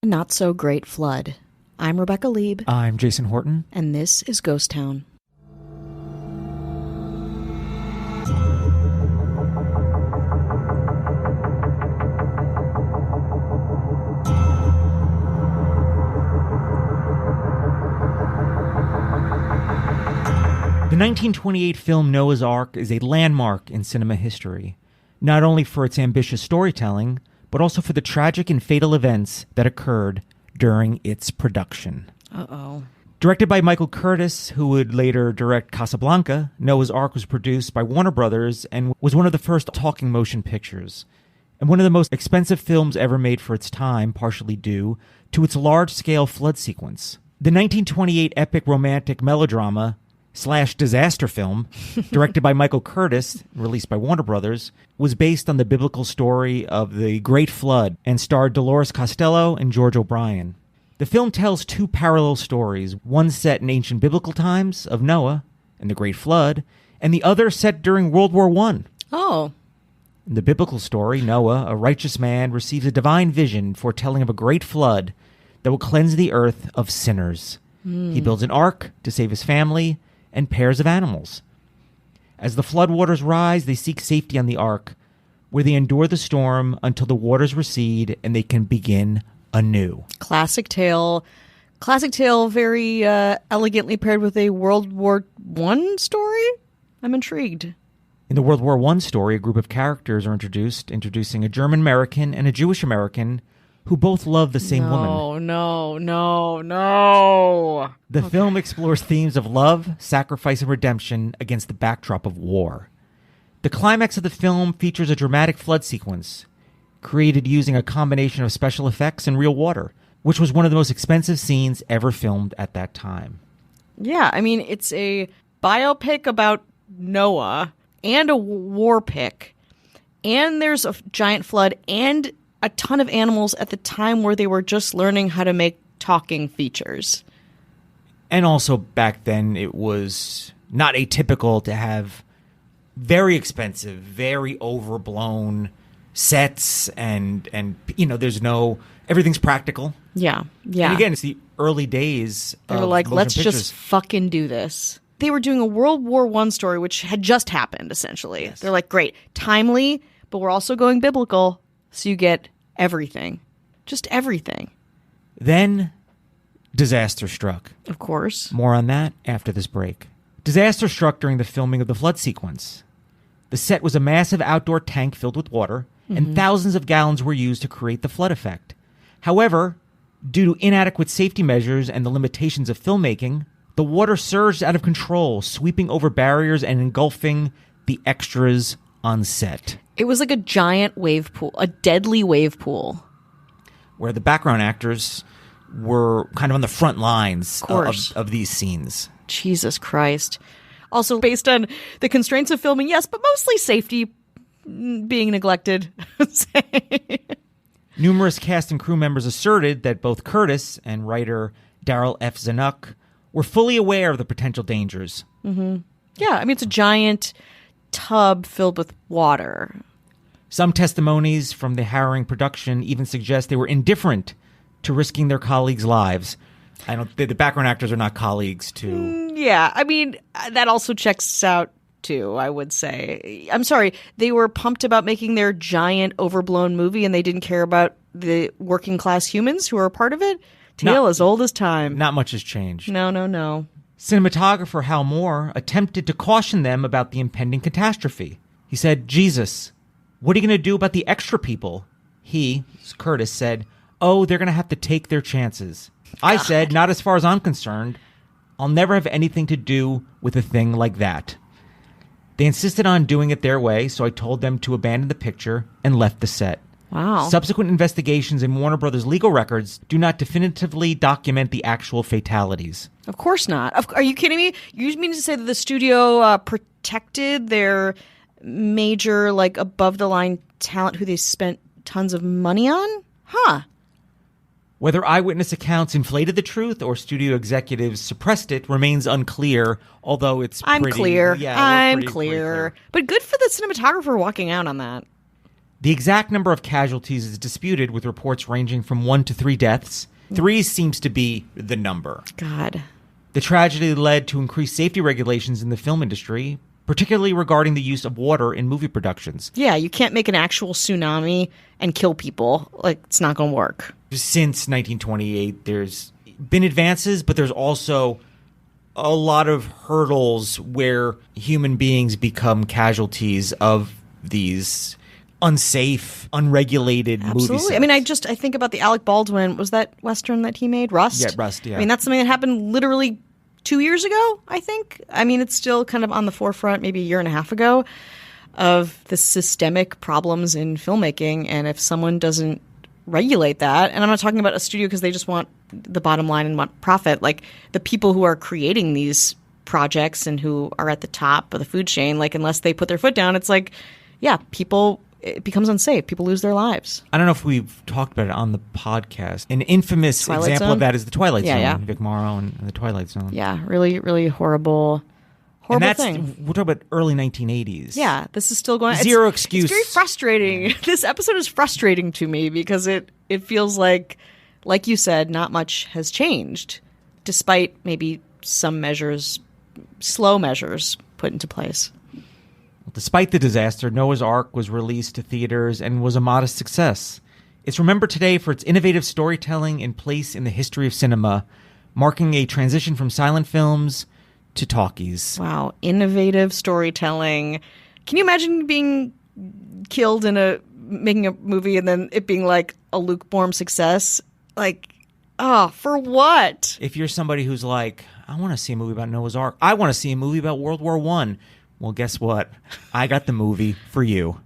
Not So Great Flood. I'm Rebecca Lieb. I'm Jason Horton. And this is Ghost Town. The 1928 film Noah's Ark is a landmark in cinema history, not only for its ambitious storytelling, but also for the tragic and fatal events that occurred during its production. Uh-oh. Directed by Michael Curtis, who would later direct Casablanca, Noah's Ark was produced by Warner Brothers and was one of the first talking motion pictures, and one of the most expensive films ever made for its time, partially due to its large-scale flood sequence. The 1928 epic romantic melodrama / disaster film, directed by Michael Curtis, released by Warner Brothers, was based on the biblical story of the Great Flood and starred Dolores Costello and George O'Brien. The film tells two parallel stories, one set in ancient biblical times of Noah and the Great Flood, and the other set during World War I. Oh. In the biblical story, Noah, a righteous man, receives a divine vision foretelling of a great flood that will cleanse the earth of sinners. He builds an ark to save his family and pairs of animals. As the floodwaters rise, they seek safety on the ark, where they endure the storm until the waters recede and they can begin anew. Classic tale. Classic tale, very elegantly paired with a World War I story? I'm intrigued. In the World War I story, a group of characters are introducing a German-American and a Jewish-American who both love the same woman. No. The film explores themes of love, sacrifice, and redemption against the backdrop of war. The climax of the film features a dramatic flood sequence, created using a combination of special effects and real water, which was one of the most expensive scenes ever filmed at that time. Yeah, I mean, it's a biopic about Noah and a war pic, and there's a giant flood and a ton of animals at the time where they were just learning how to make talking features. And also back then, it was not atypical to have very expensive, very overblown sets and there's everything's practical. Yeah. And again, it's the early days They were of like, motion let's pictures. just fucking do this. They were doing a World War I story, which had just happened, essentially. Yes. They're like, great, timely, but we're also going biblical, so you get everything. Just everything. Then disaster struck. Of course. More on that after this break. Disaster struck during the filming of the flood sequence. The set was a massive outdoor tank filled with water, and thousands of gallons were used to create the flood effect. However, due to inadequate safety measures and the limitations of filmmaking, the water surged out of control, sweeping over barriers and engulfing the extras on set. It was like a giant wave pool, a deadly wave pool. Where the background actors were kind of on the front lines of these scenes. Jesus Christ. Also based on the constraints of filming, yes, but mostly safety being neglected. Numerous cast and crew members asserted that both Curtis and writer Darryl F. Zanuck were fully aware of the potential dangers. Mm-hmm. Yeah, I mean, it's a giant tub filled with water. Some testimonies from the harrowing production even suggest they were indifferent to risking their colleagues' lives. The background actors are not colleagues to... Yeah, I mean, that also checks out, too, I would say. I'm sorry, they were pumped about making their giant, overblown movie, and they didn't care about the working-class humans who are a part of it? Tale as old as time. Not much has changed. No. Cinematographer Hal Moore attempted to caution them about the impending catastrophe. He said, Jesus, what are you going to do about the extra people? He, Curtis, said, oh, they're going to have to take their chances. I said, not as far as I'm concerned. I'll never have anything to do with a thing like that. They insisted on doing it their way, so I told them to abandon the picture and left the set. Wow. Subsequent investigations in Warner Brothers legal records do not definitively document the actual fatalities. Of course not. Are you kidding me? You mean to say that the studio protected their major, above-the-line talent who they spent tons of money on? Huh. Whether eyewitness accounts inflated the truth or studio executives suppressed it remains unclear, although it's I'm pretty... clear. Yeah, I'm pretty clear. clear. But good for the cinematographer walking out on that. The exact number of casualties is disputed, with reports ranging from 1 to 3 deaths. 3 seems to be the number. God. The tragedy led to increased safety regulations in the film industry, particularly regarding the use of water in movie productions. Yeah, you can't make an actual tsunami and kill people. Like, it's not going to work. Since 1928, there's been advances, but there's also a lot of hurdles where human beings become casualties of these unsafe, unregulated movie sets. I mean, I think about the Alec Baldwin, was that Western that he made? Rust? Yeah, Rust, yeah. I mean, that's something that happened literally 2 years ago, I think. I mean, it's still kind of on the forefront, maybe a year and a half ago, of the systemic problems in filmmaking. And if someone doesn't regulate that, and I'm not talking about a studio because they just want the bottom line and want profit, like the people who are creating these projects and who are at the top of the food chain, like unless they put their foot down, it's like, yeah, it becomes unsafe. People lose their lives. I don't know if we've talked about it on the podcast. An infamous Twilight example Zone? of that is The Twilight Zone. Yeah. Vic Morrow and The Twilight Zone. Yeah, really, really horrible and that's, thing. we're talking about early 1980s. Yeah, this is still going on. Zero excuse. It's very frustrating. This episode is frustrating to me because it feels like you said, not much has changed, despite maybe some measures, slow measures, put into place. Despite the disaster, Noah's Ark was released to theaters and was a modest success. It's remembered today for its innovative storytelling and place in the history of cinema, marking a transition from silent films to talkies. Wow, innovative storytelling. Can you imagine being killed making a movie and then it being like a lukewarm success? Like, for what? If you're somebody who's like, I want to see a movie about Noah's Ark. I want to see a movie about World War I. Well, guess what? I got the movie for you.